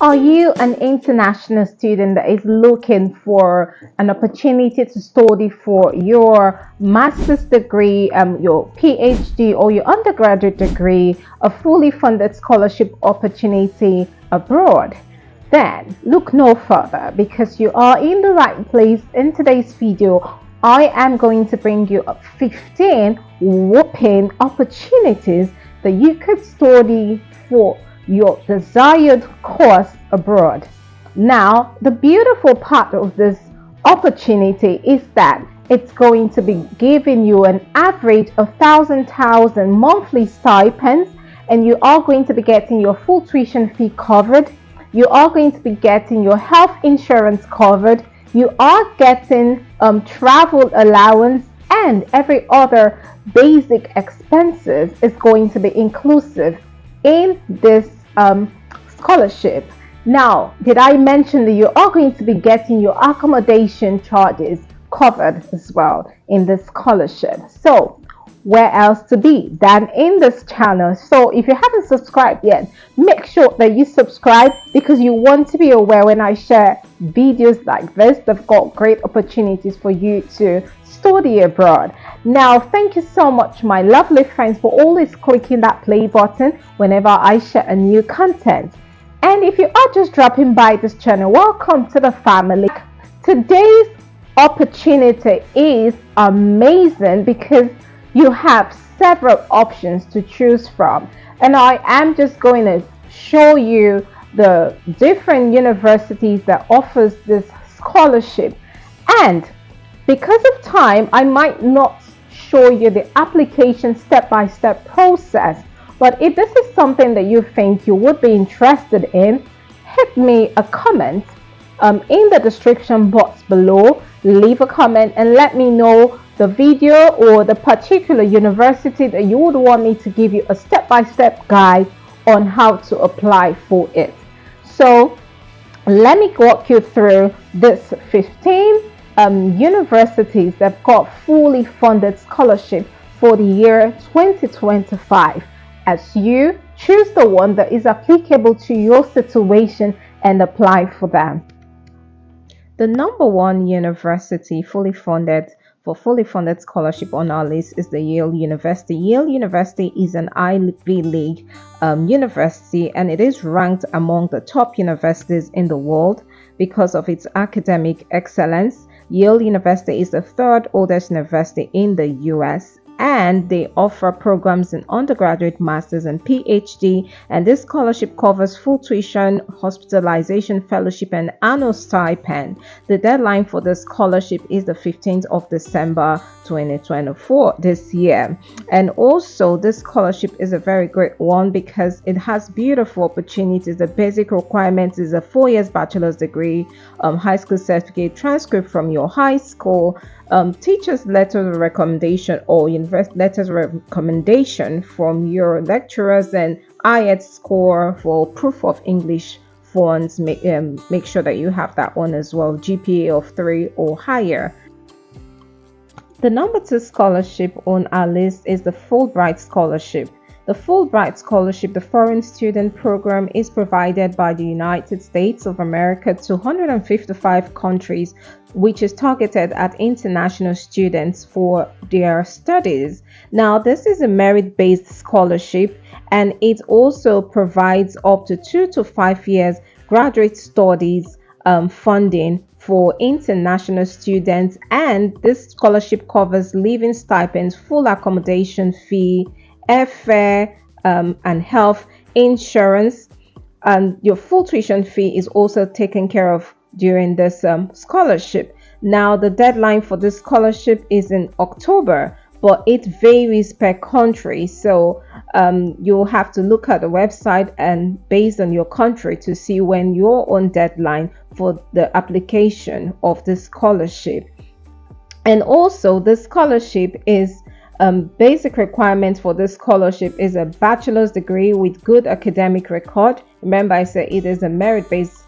Are you an international student that is looking for an opportunity to study for your master's degree, your PhD, or your undergraduate degree, a fully funded scholarship opportunity abroad? Then look no further because you are in the right place. In today's video, I am going to bring you up 15 whopping opportunities that you could study for your desired course abroad. Now, the beautiful part of this opportunity is that it's going to be giving you an average of 1,000 monthly stipends, and you are going to be getting your full tuition fee covered. You are going to be getting your health insurance covered. You are getting travel allowance, and every other basic expenses is going to be inclusive in this scholarship. Now, did I mention that you are going to be getting your accommodation charges covered as well in this scholarship? So where else to be than in this channel? So if you haven't subscribed yet, make sure that you subscribe because you want to be aware when I share videos like this. They've got great opportunities for you to study abroad. Now, thank you so much, my lovely friends, for always clicking that play button whenever I share a new content. And if you are just dropping by this channel, welcome to the family. Today's opportunity is amazing because you have several options to choose from, and I am just going to show you the different universities that offers this scholarship. And because of time, I might not show you the application step-by-step process, but if this is something that you think you would be interested in, hit me a comment in the description box below. Leave a comment and let me know the video or the particular university that you would want me to give you a step-by-step guide on how to apply for it. So let me walk you through this 15 universities that have got fully funded scholarship for the year 2025, as you choose the one that is applicable to your situation and apply for them. The number one university fully funded scholarship on our list is the Yale University. Yale University is an Ivy League university, and it is ranked among the top universities in the world because of its academic excellence. Yale University is the third oldest university in the US, and they offer programs in undergraduate, master's, and PhD. And this scholarship covers full tuition, hospitalization, fellowship, and annual stipend. The deadline for the scholarship is the 15th of December 2024 this year. And also, this scholarship is a very great one because it has beautiful opportunities. The basic requirements is a 4 years bachelor's degree, high school certificate, transcript from your high school, teacher's letter of recommendation or letters of recommendation from your lecturers, and IELTS score for proof of English funds. Make sure that you have that one as well, GPA of 3 or higher. The number 2 scholarship on our list is the Fulbright Scholarship. The Fulbright Scholarship, the foreign student program, is provided by the United States of America to 155 countries, which is targeted at international students for their studies. Now, this is a merit-based scholarship, and it also provides up to 2 to 5 years graduate studies funding for international students. And this scholarship covers living stipends, full accommodation fee, airfare, and health insurance, and your full tuition fee is also taken care of during this scholarship. Now, the deadline for this scholarship is in October, but it varies per country, so you'll have to look at the website and based on your country to see when your own deadline for the application of this scholarship. And also, the scholarship is basic requirements for this scholarship is a bachelor's degree with good academic record. Remember, I said it is a merit-based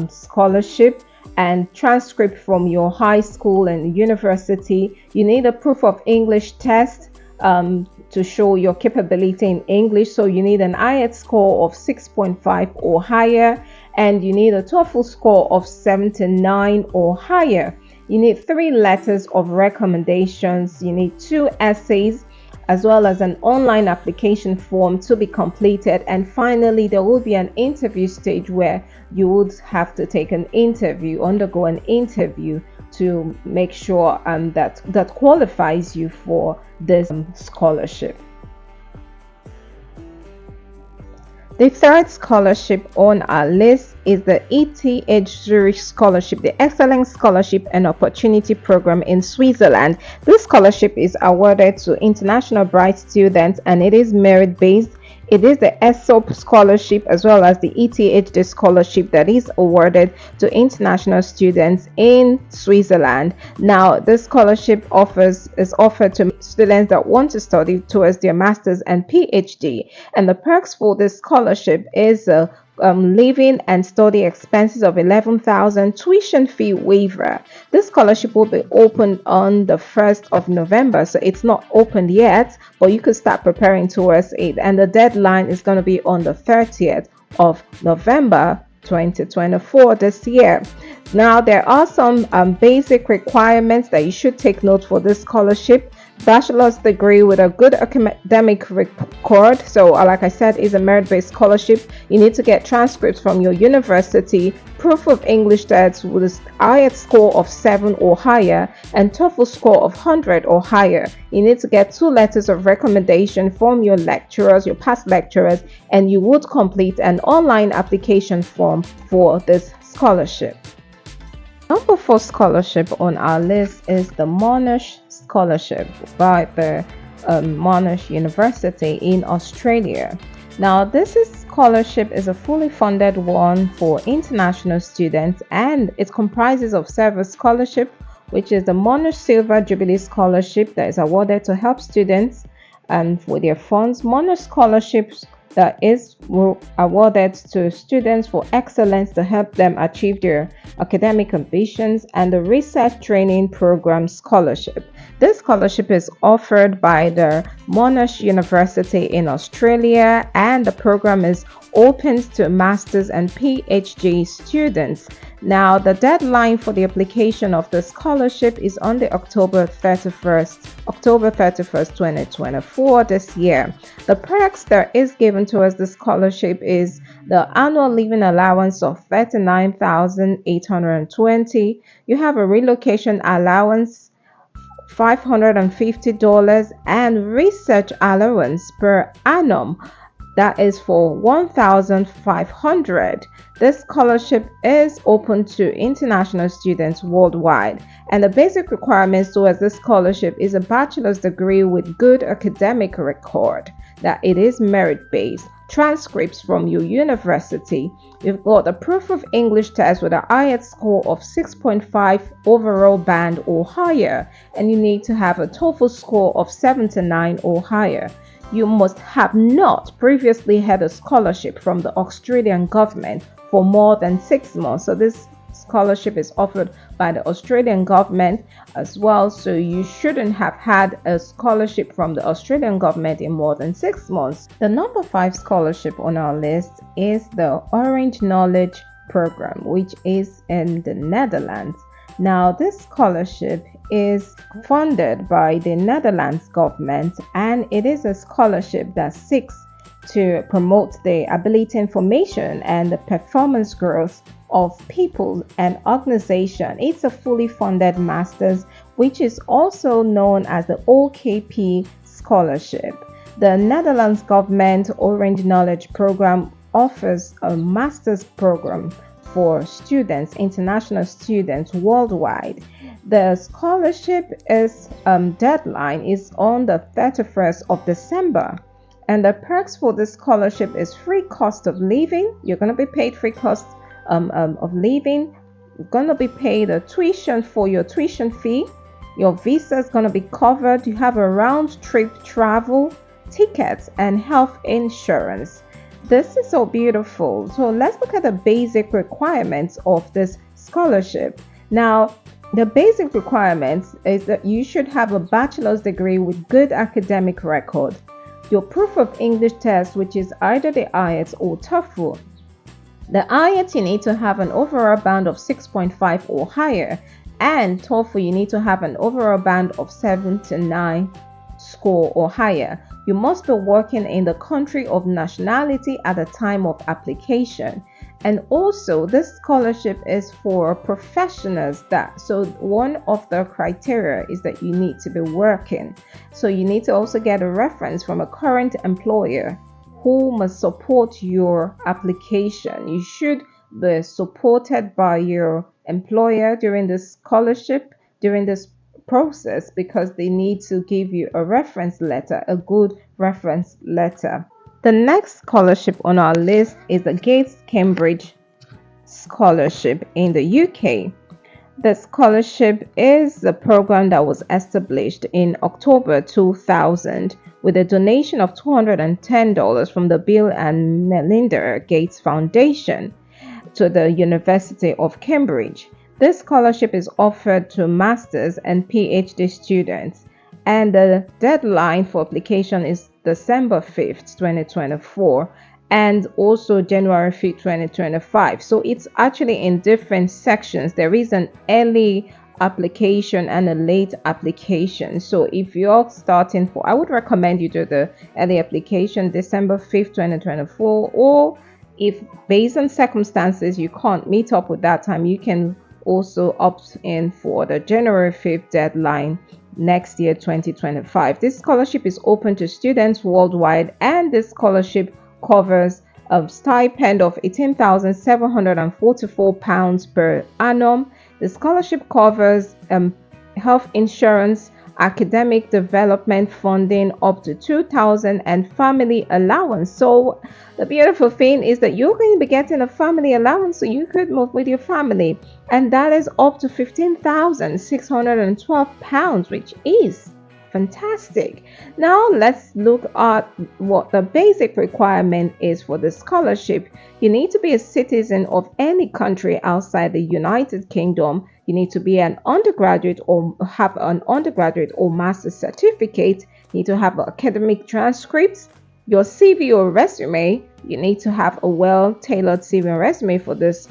scholarship, and transcript from your high school and university. You need a proof of English test to show your capability in English. So you need an IELTS score of 6.5 or higher, and you need a TOEFL score of 79 or higher. You need 3 letters of recommendations. You need 2 essays, as well as an online application form to be completed. And finally, there will be an interview stage where you would have to take an interview, undergo an interview to make sure that qualifies you for this scholarship. The third scholarship on our list is the ETH Zurich Scholarship, the Excellence Scholarship and Opportunity Program in Switzerland. This scholarship is awarded to international bright students and it is merit-based. It is the SGE Scholarship as well as the ETH Scholarship that is awarded to international students in Switzerland. Now, this scholarship is offered to students that want to study towards their master's and PhD. And the perks for this scholarship is living and study expenses of 11,000, tuition fee waiver. This scholarship will be opened on the 1st of November, so it's not opened yet, but you could start preparing towards it, and the deadline is going to be on the 30th of November 2024 this year. Now, there are some basic requirements that you should take note for this scholarship. Bachelor's degree with a good academic record. So like I said, is a merit-based scholarship. You need to get transcripts from your university, proof of English test with an IELTS score of 7 or higher, and TOEFL score of 100 or higher. You need to get 2 letters of recommendation from your lecturers, your past lecturers, and you would complete an online application form for this scholarship. Number 4 scholarship on our list is the Monash Scholarship by the Monash University in Australia. Now, this scholarship is a fully funded one for international students, and it comprises of several scholarships, which is the Monash Silver Jubilee Scholarship that is awarded to help students and with their funds. Monash Scholarships that is awarded to students for excellence to help them achieve their academic ambitions, and the Research Training Program Scholarship. This scholarship is offered by the Monash University in Australia, and the program is open to master's and PhD students. Now, the deadline for the application of the scholarship is on the October 31st, 2024 this year. The perks that is given to us the scholarship is the annual living allowance of $39,820. You have a relocation allowance $550 and research allowance per annum that is for $1,500. This scholarship is open to international students worldwide, and the basic requirements towards this scholarship is a bachelor's degree with good academic record, that it is merit-based, transcripts from your university. You've got a proof of English test with an IELTS score of 6.5 overall band or higher, and you need to have a TOEFL score of 79 or higher. You must have not previously had a scholarship from the Australian government for more than 6 months. So this scholarship is offered by the Australian government as well. So you shouldn't have had a scholarship from the Australian government in more than 6 months. The number 5 scholarship on our list is the Orange Knowledge Program, which is in the Netherlands. Now, this scholarship is funded by the Netherlands government, and it is a scholarship that seeks to promote the ability information and the performance growth of people and organization. It's a fully funded master's, which is also known as the OKP Scholarship. The Netherlands government Orange Knowledge Program offers a master's program for students, international students worldwide. The scholarship is deadline is on the 31st of December, and the perks for this scholarship is free cost of living. You're going to be paid free cost of living. You're going to be paid a tuition for your tuition fee. Your visa is going to be covered. You have a round trip travel tickets and health insurance. This is so beautiful. So let's look at the basic requirements of this scholarship. Now, the basic requirements is that you should have a bachelor's degree with good academic record. Your proof of English test, which is either the IELTS or TOEFL. The IELTS, you need to have an overall band of 6.5 or higher, and TOEFL, you need to have an overall band of 7 to 9 score or higher. You must be working in the country of nationality at the time of application. And also, this scholarship is for professionals so one of the criteria is that you need to be working. So you need to also get a reference from a current employer who must support your application. You should be supported by your employer during this scholarship, during this process, because they need to give you a reference letter, a good reference letter. The next scholarship on our list is the KAIST Scholarship in the UK. The scholarship is a program that was established in October 2000 with a donation of $210 from the Bill and Melinda Gates Foundation to the University of Cambridge. This scholarship is offered to master's and PhD students, and the deadline for application is December 5th, 2024, and also January 5th, 2025. So it's actually in different sections. There is an early application and a late application. So if you're starting I would recommend you do the early application December 5th, 2024, or if based on circumstances you can't meet up with that time, you can also opt in for the January 5th deadline next year, 2025. This scholarship is open to students worldwide, and this scholarship covers a stipend of £18,744 per annum. The scholarship covers health insurance, academic development funding up to $2,000, and family allowance. So the beautiful thing is that you're going to be getting a family allowance, so you could move with your family, and that is up to £15,612, which is fantastic. Now let's look at what the basic requirement is for the scholarship. You need to be a citizen of any country outside the United Kingdom. You need to be an undergraduate or have an undergraduate or master's certificate. You need to have academic transcripts, your CV or resume. You need to have a well-tailored CV and resume for this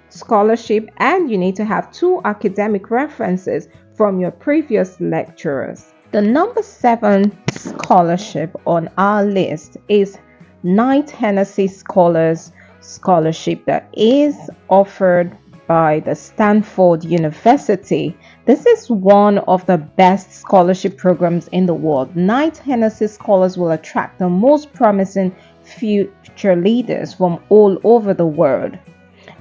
scholarship, and you need to have 2 academic references from your previous lecturers. The number 7 scholarship on our list is Knight Hennessy Scholarship that is offered by the Stanford University. This is one of the best scholarship programs in the world. Knight Hennessy scholars will attract the most promising future leaders from all over the world.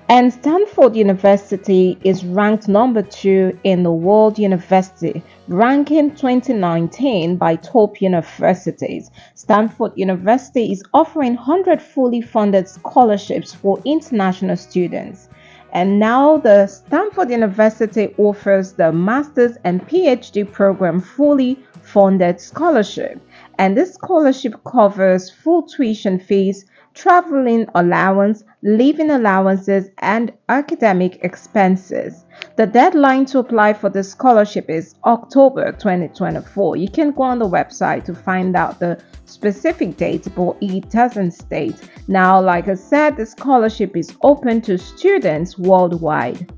And Stanford University is ranked number 2 in the World University Ranking 2019 by top universities. Stanford University is offering 100 fully funded scholarships for international students. And now the Stanford University offers the Master's and PhD program fully funded scholarship. And this scholarship covers full tuition fees, traveling allowance, living allowances, and academic expenses. The deadline to apply for the scholarship is October 2024. You can go on the website to find out the specific date, but it doesn't state. Now, like I said, the scholarship is open to students worldwide.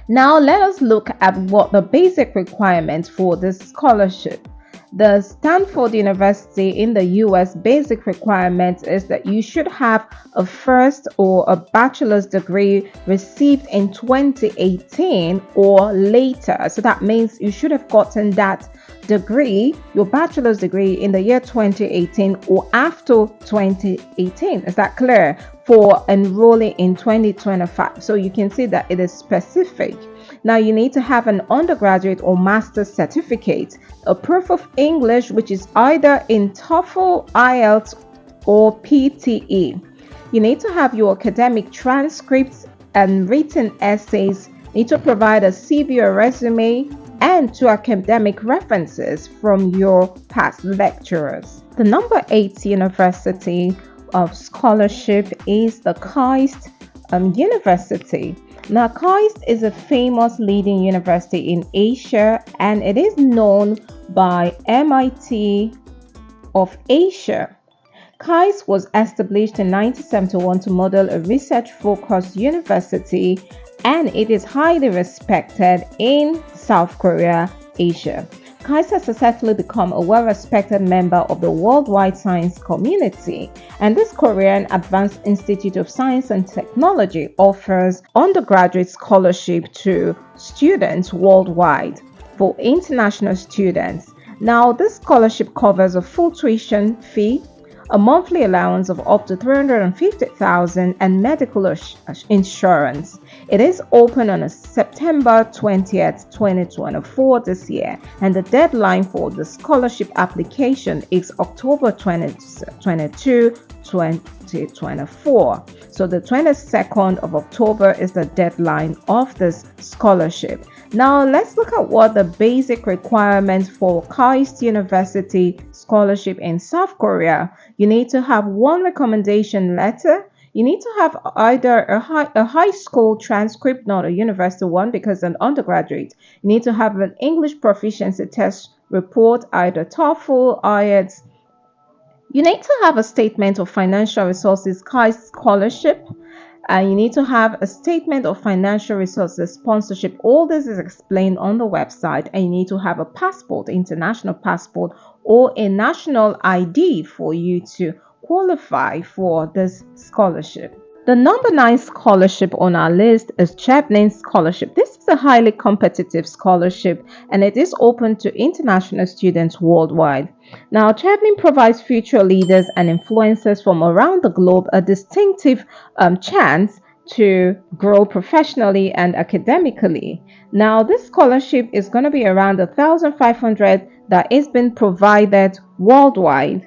Now, let us look at what the basic requirements for this scholarship. The Stanford University in the US basic requirement is that you should have a first or a bachelor's degree received in 2018 or later. So that means you should have gotten that degree, your bachelor's degree, in the year 2018 or after 2018. Is that clear? For enrolling in 2025. So you can see that it is specific. Now you need to have an undergraduate or master's certificate, a proof of English, which is either in TOEFL, IELTS, or PTE. You need to have your academic transcripts and written essays. You need to provide a CV or resume and 2 academic references from your past lecturers. The number 8 university of scholarship is the KAIST University. Now, KAIST is a famous leading university in Asia, and it is known by MIT of Asia. KAIST was established in 1971 to model a research-focused university, and it is highly respected in South Korea, Asia. KAIST has successfully become a well-respected member of the worldwide science community, and this Korean Advanced Institute of Science and Technology offers undergraduate scholarship to students worldwide for international students. Now, this scholarship covers a full tuition fee, a monthly allowance of up to 350,000 and medical insurance. It is open on September 20th, 2024 this year, and the deadline for the scholarship application is October 22, 2024. So the 22nd of October is the deadline of this scholarship. Now let's look at what the basic requirements for KAIST University Scholarship in South Korea. You need to have one recommendation letter. You need to have either a high school transcript, not a university one, because an undergraduate. You need to have an English proficiency test report, either TOEFL, IELTS. You need to have a statement of financial resources, KAIST Scholarship. And you need to have a statement of financial resources sponsorship. All this is explained on the website, and you need to have a passport, international passport, or a national ID for you to qualify for this scholarship. The number 9 scholarship on our list is Chevening Scholarship. This is a highly competitive scholarship, and it is open to international students worldwide. Now, Chevening provides future leaders and influencers from around the globe a distinctive chance to grow professionally and academically. Now, this scholarship is going to be around 1,500 that is being provided worldwide.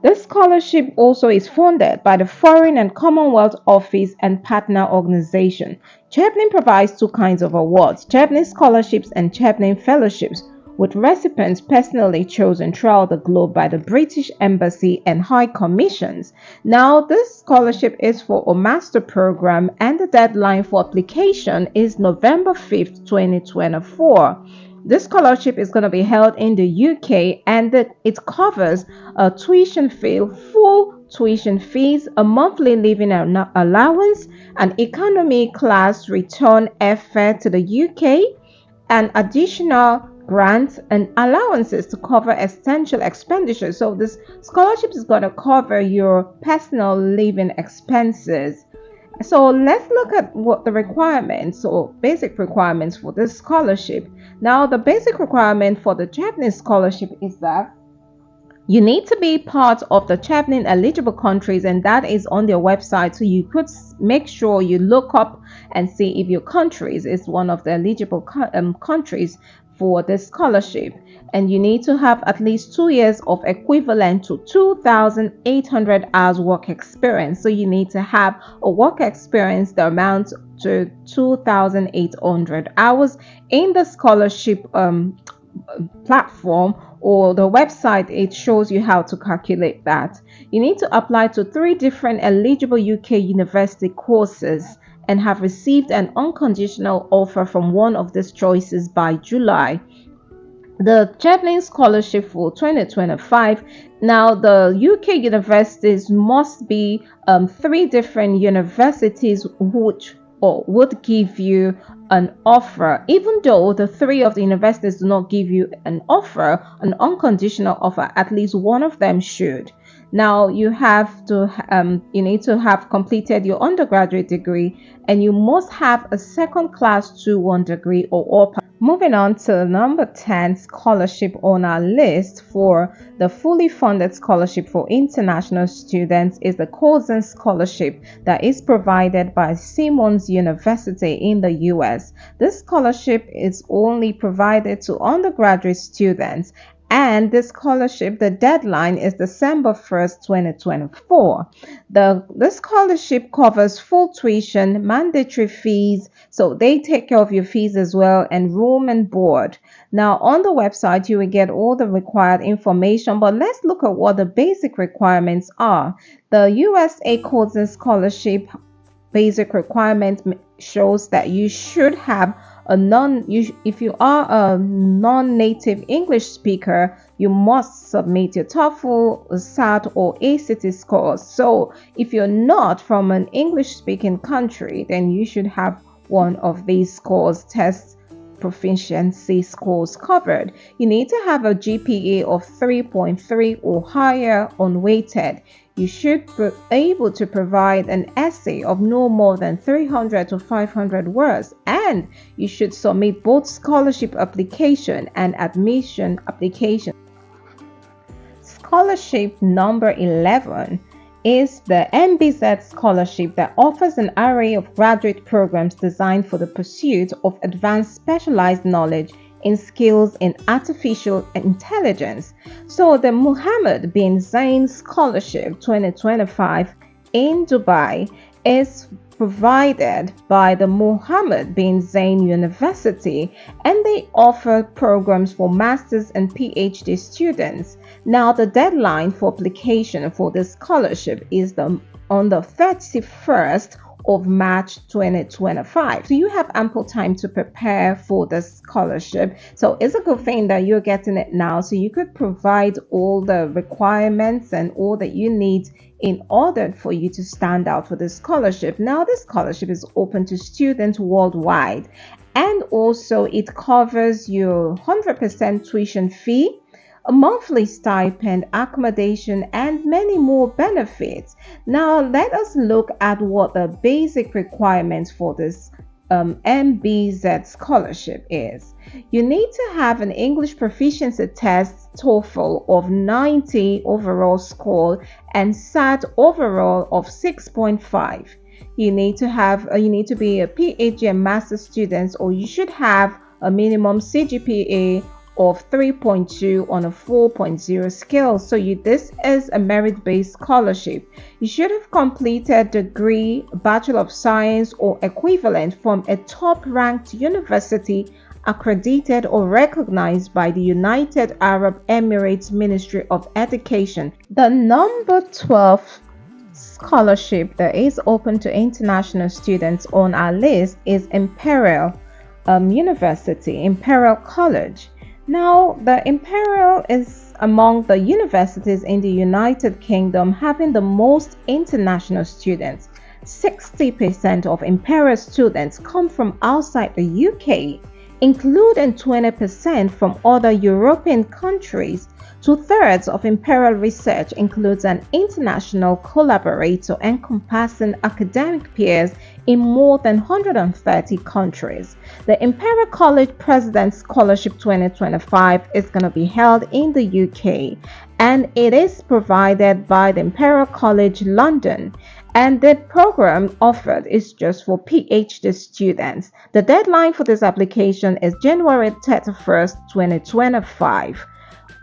This scholarship also is funded by the Foreign and Commonwealth Office and partner organization. Chevening provides two kinds of awards, Chevening Scholarships and Chevening Fellowships, with recipients personally chosen throughout the globe by the British Embassy and High Commissions. Now, this scholarship is for a master program, and the deadline for application is November 5th, 2024. This scholarship is going to be held in the UK, and it covers a tuition fee, full tuition fees, a monthly living allowance, an economy class return airfare to the UK, and additional grants and allowances to cover essential expenditures. So this scholarship is going to cover your personal living expenses. So let's look at what the requirements or basic requirements for this scholarship. Now, the basic requirement for the Chevening Scholarship is that you need to be part of the Chevening eligible countries, and that is on their website. So you could make sure you look up and see if your countries is one of the eligible countries for this scholarship. And you need to have at least 2 years of equivalent to 2,800 hours work experience. So you need to have a work experience that amounts to 2,800 hours in the scholarship platform or the website. It shows you how to calculate that. You need to apply to 3 different eligible UK university courses and have received an unconditional offer from one of these choices by July. The Chevening Scholarship for 2025. Now, the UK universities must be 3 different universities which would give you an offer. Even though the 3 of the universities do not give you an offer, an unconditional offer, at least one of them should. Now, you need to have completed your undergraduate degree, and you must have a second class 2-1 degree or Moving on to the number 10 scholarship on our list for the fully funded scholarship for international students is the Kotzen Scholarship that is provided by Simmons University in the US. This scholarship is only provided to undergraduate students, and the scholarship, the deadline is December 1st, 2024. The scholarship covers full tuition, mandatory fees, so they take care of your fees as well, and room and board. Now, on the website, you will get all the required information, but let's look at what the basic requirements are. The USA Kotzen Scholarship basic requirement shows that you should have if you are a non-native English speaker, you must submit your TOEFL, SAT, or ACT scores. So if you're not from an English-speaking country, then you should have one of these scores tests proficiency scores covered. You need to have a GPA of 3.3 or higher unweighted. You should be able to provide an essay of no more than 300 to 500 words, and you should submit both scholarship application and admission application. Scholarship number 11 is the MBZ Scholarship that offers an array of graduate programs designed for the pursuit of advanced specialized knowledge in skills in artificial intelligence. So the Mohammed bin Zayed Scholarship 2025 in Dubai is provided by the Mohammed bin Zayed University, and they offer programs for master's and PhD students. Now the deadline for application for this scholarship is on the 31st of March 2025. So you have ample time to prepare for the scholarship. So it's a good thing that you're getting it now, so you could provide all the requirements and all that you need in order for you to stand out for this scholarship. Now this scholarship is open to students worldwide, and also it covers your 100% tuition fee, a monthly stipend, accommodation, and many more benefits. Now let us look at what the basic requirements for this MBZ scholarship is. You need to have an English proficiency test TOEFL of 90 overall score and SAT overall of 6.5. You need to be a PhD and master student, or you should have a minimum CGPA of 3.2 on a 4.0 scale. So this is a merit-based scholarship. You should have completed degree, Bachelor of Science or equivalent from a top-ranked university accredited or recognized by the United Arab Emirates Ministry of Education. The number 12 scholarship that is open to international students on our list is Imperial College. Now, the Imperial is among the universities in the United Kingdom having the most international students. 60% of Imperial students come from outside the UK, including 20% from other European countries. 2/3 of Imperial research includes an international collaborator encompassing academic peers in more than 130 countries. The Imperial College President's Scholarship 2025 is going to be held in the UK, and it is provided by the Imperial College London. And the program offered is just for PhD students. The deadline for this application is January 31st, 2025.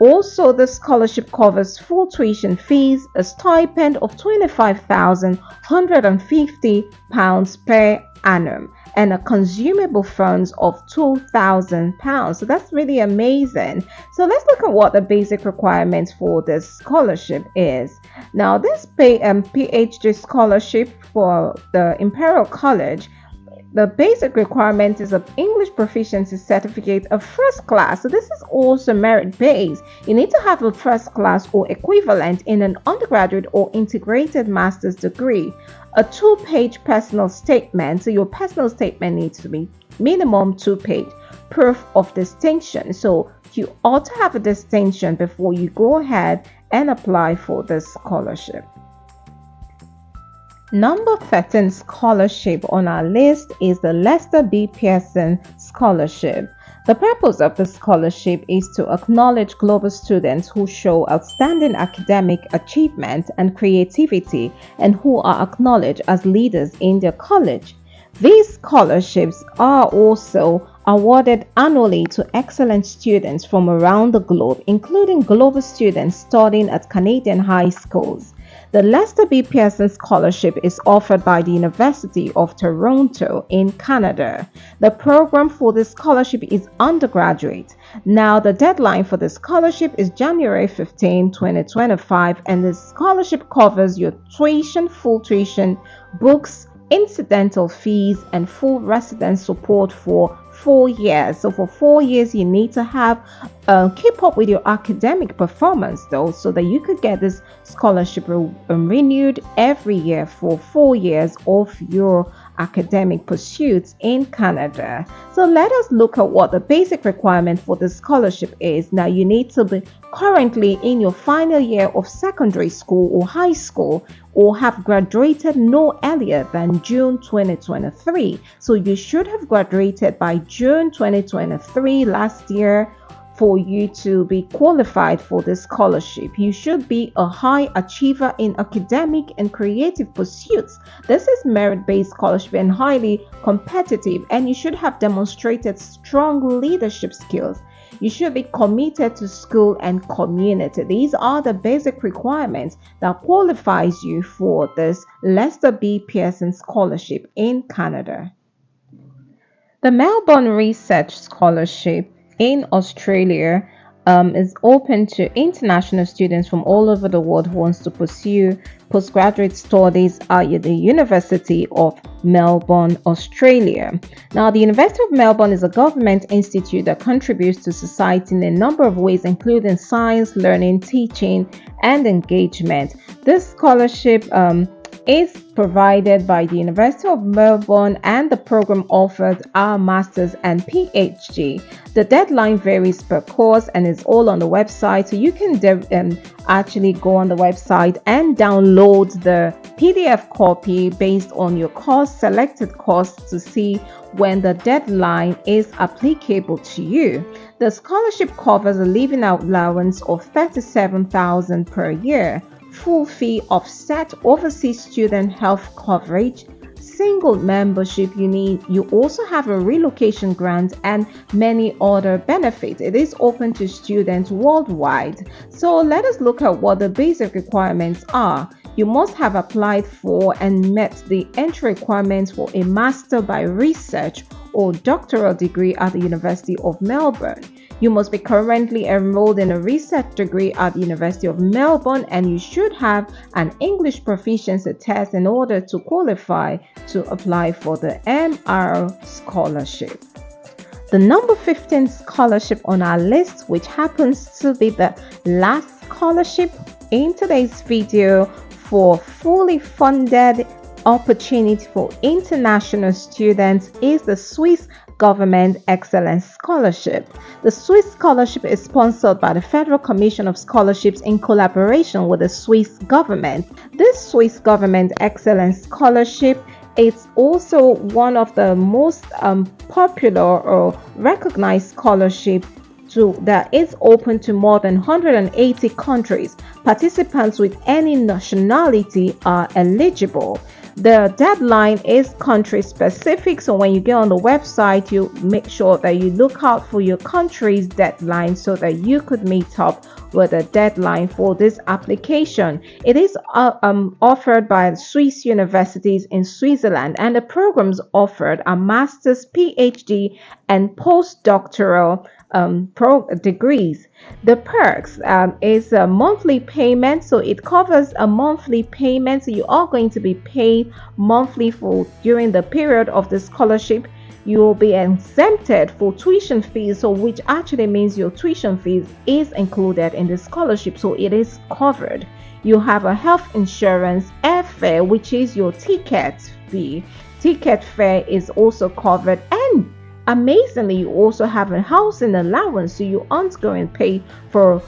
Also, the scholarship covers full tuition fees, a stipend of £25,150 per annum, and a consumable funds of £2,000. So that's really amazing. So let's look at what the basic requirements for this scholarship is. Now, this PhD scholarship for the Imperial College, the basic requirement is an English proficiency certificate of first class. So this is also merit-based. You need to have a first class or equivalent in an undergraduate or integrated master's degree. A 2-page personal statement. So your personal statement needs to be minimum 2-page. Proof of distinction. So you ought to have a distinction before you go ahead and apply for this scholarship. Number 13 scholarship on our list is the Lester B. Pearson Scholarship. The purpose of the scholarship is to acknowledge global students who show outstanding academic achievement and creativity and who are acknowledged as leaders in their college. These scholarships are also awarded annually to excellent students from around the globe, including global students studying at Canadian high schools. The Lester B. Pearson Scholarship is offered by the University of Toronto in Canada. The program for this scholarship is undergraduate. Now, the deadline for the scholarship is January 15, 2025, and the scholarship covers your tuition, full tuition, books, incidental fees, and full residence support for 4 years. So for 4 years, you need to have keep up with your academic performance though, so that you could get this scholarship renewed every year for 4 years of your academic pursuits in Canada. So let us look at what the basic requirement for the scholarship is. Now you need to be currently in your final year of secondary school or high school, or have graduated no earlier than June 2023. So you should have graduated by June 2023 last year for you to be qualified for this scholarship. You should be a high achiever in academic and creative pursuits. This is merit-based scholarship and highly competitive, and you should have demonstrated strong leadership skills. You should be committed to school and community. These are the basic requirements that qualifies you for this Lester B. Pearson Scholarship in Canada. The Melbourne Research Scholarship in Australia is open to international students from all over the world who wants to pursue postgraduate studies at the University of Melbourne, Australia. Now, the University of Melbourne is a government institute that contributes to society in a number of ways, including science, learning, teaching, and engagement. This scholarship is provided by the University of Melbourne, and the program offers our master's and PhD. The deadline varies per course and is all on the website, so you can actually go on the website and download the PDF copy based on your selected course to see when the deadline is applicable to you. The scholarship covers a living allowance of $37,000 per year, full fee offset overseas student health coverage, single membership. You also have a relocation grant and many other benefits. It is open to students worldwide. So let us look at what the basic requirements are. You must have applied for and met the entry requirements for a Master by Research or doctoral degree at the University of Melbourne. You must be currently enrolled in a research degree at the University of Melbourne, and you should have an English proficiency test in order to qualify to apply for the MR Scholarship. The number 15 scholarship on our list, which happens to be the last scholarship in today's video for fully funded opportunity for international students, is the Swiss Government Excellence Scholarship. The Swiss Scholarship is sponsored by the Federal Commission of Scholarships in collaboration with the Swiss government. This Swiss Government Excellence Scholarship is also one of the most popular or recognized scholarships that is open to more than 180 countries. Participants with any nationality are eligible. The deadline is country specific, so when you get on the website, you make sure that you look out for your country's deadline so that you could meet up with the deadline for this application. It is offered by Swiss universities in Switzerland, and the programs offered are master's, PhD, and postdoctoral degrees. The perks is a monthly payment, so it covers a monthly payment. So you are going to be paid monthly for during the period of the scholarship. You will be exempted for tuition fees, so which actually means your tuition fees is included in the scholarship, so it is covered. You have a health insurance, airfare, which is your ticket fee. Ticket fare is also covered, and amazingly, you also have a housing allowance, so you aren't going to pay for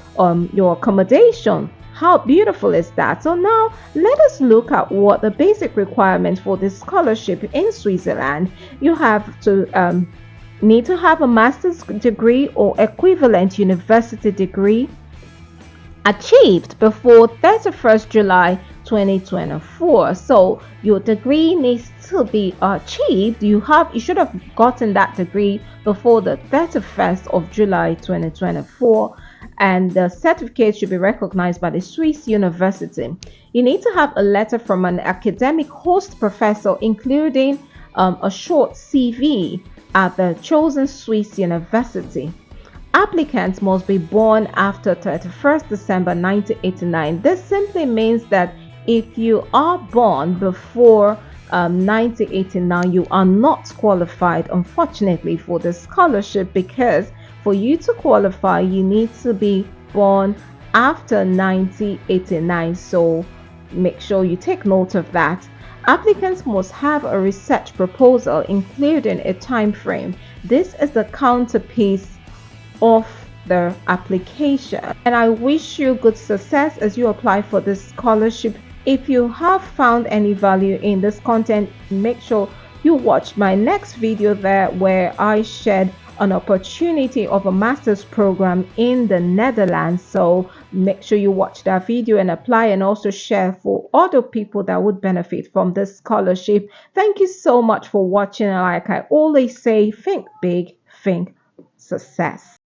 your accommodation. How beautiful is that? So now let us look at what the basic requirements for this scholarship in Switzerland. You have to need to have a master's degree or equivalent university degree achieved before 31st July 2024. So your degree needs to be achieved. You should have gotten that degree before the 31st of July 2024, and the certificate should be recognized by the Swiss university. You need to have a letter from an academic host professor, including a short CV at the chosen Swiss university. Applicants must be born after 31st December 1989. This simply means that if you are born before 1989, you are not qualified, unfortunately, for the scholarship, because for you to qualify, you need to be born after 1989. So make sure you take note of that. Applicants must have a research proposal including a time frame. This is the counterpiece of the application. And I wish you good success as you apply for this scholarship. If you have found any value in this content, make sure you watch my next video there, where I shared an opportunity of a master's program in the Netherlands. So make sure you watch that video and apply, and also share for other people that would benefit from this scholarship. Thank you so much for watching. Like I always say, think big, think success.